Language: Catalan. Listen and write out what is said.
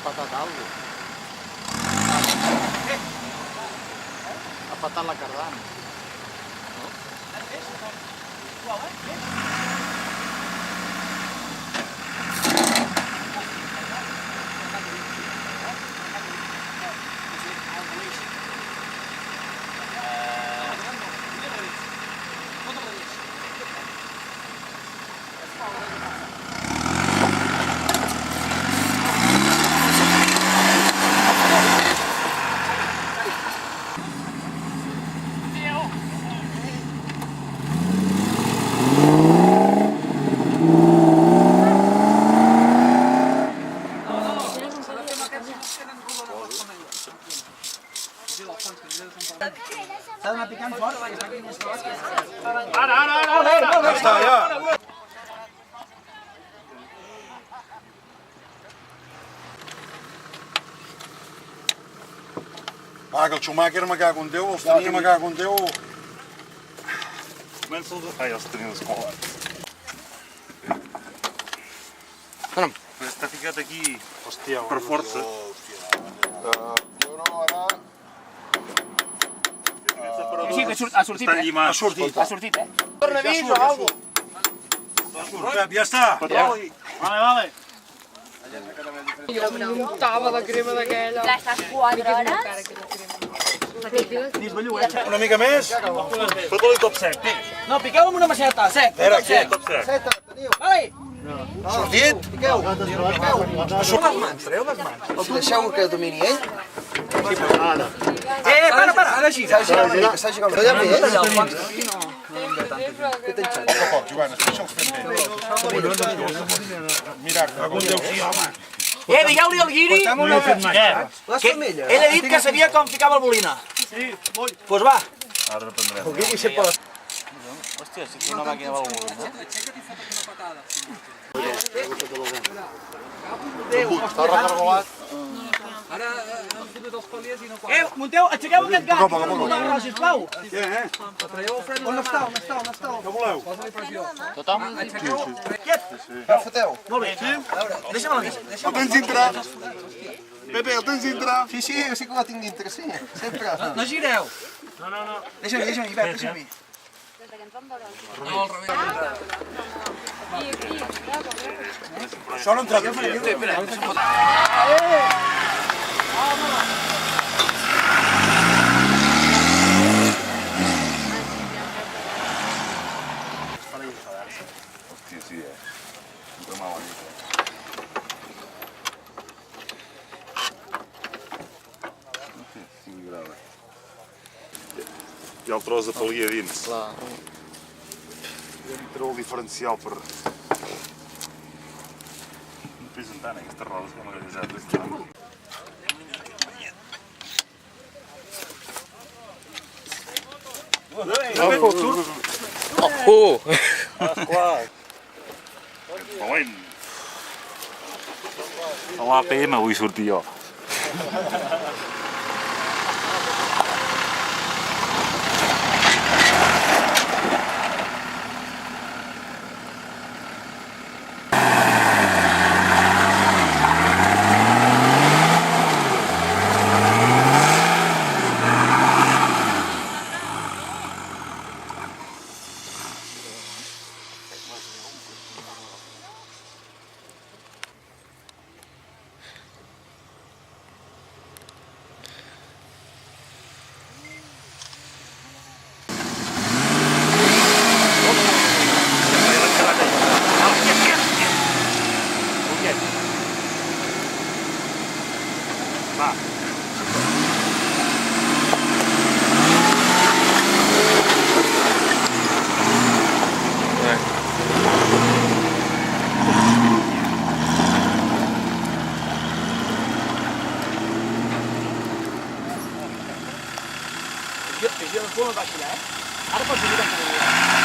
patat algo. Ha patat la cardana. S'ha d'anar picant fort perquè està aquí més fort. Ara! Ja està, ja! Va, que el Schumacher me cago en Déu, els tenia me cago en Déu. Comença els... Ai, els tenia descolats. Anem. Però està ficat aquí Hòstia, per força. Jo no, ara... Sí, que ha sortit, Està llimat. Ha sortit. Ha sortit, Tornavís o algo. Pep, ja està. Petroli. Vale. Jo muntava la crema d'aquella. Gastes 4 hores? Una mica més? Fot-li top sec. No, piqueu amb una maceta, sec. Top sec. Vale. Sortit? Les mans, treu les mans. Deixeu que domini ell. Para, ara gira. S'ha girat una mica. A poc, Joan, deixa'ls fer bé. Mira, algun Déu sí, home. Digueu-li al guiri Les que femelles. ell ha dit que sabia com ficava el bolina. Sí, vull. Doncs va. Ara reprendrem. El guiri sempre les... Hòstia, si té una màquina del món, no? Està recargolat. Munteu, aixequeu aquest gat. Sisplau. On està? Què voleu? Tothom? Ja foteu. Molt bé. Deixa'm la vista. El tens dintre? Pepe, el tens dintre? Sí, sí que la tinc dintre, sí. Sempre. No gireu. No. Deixa'm-hi, Pep, deixa'm-hi. Això no entra aquí. Sí, Sempre mal aquí. Hi ha el tros de palia dins. Clar. Treu el diferencial per... No pesen tant aquestes rodes com aquelles Moment! A l'APM vull sortir jo. Jo no vaig girar, Ara pots girar com vulguis.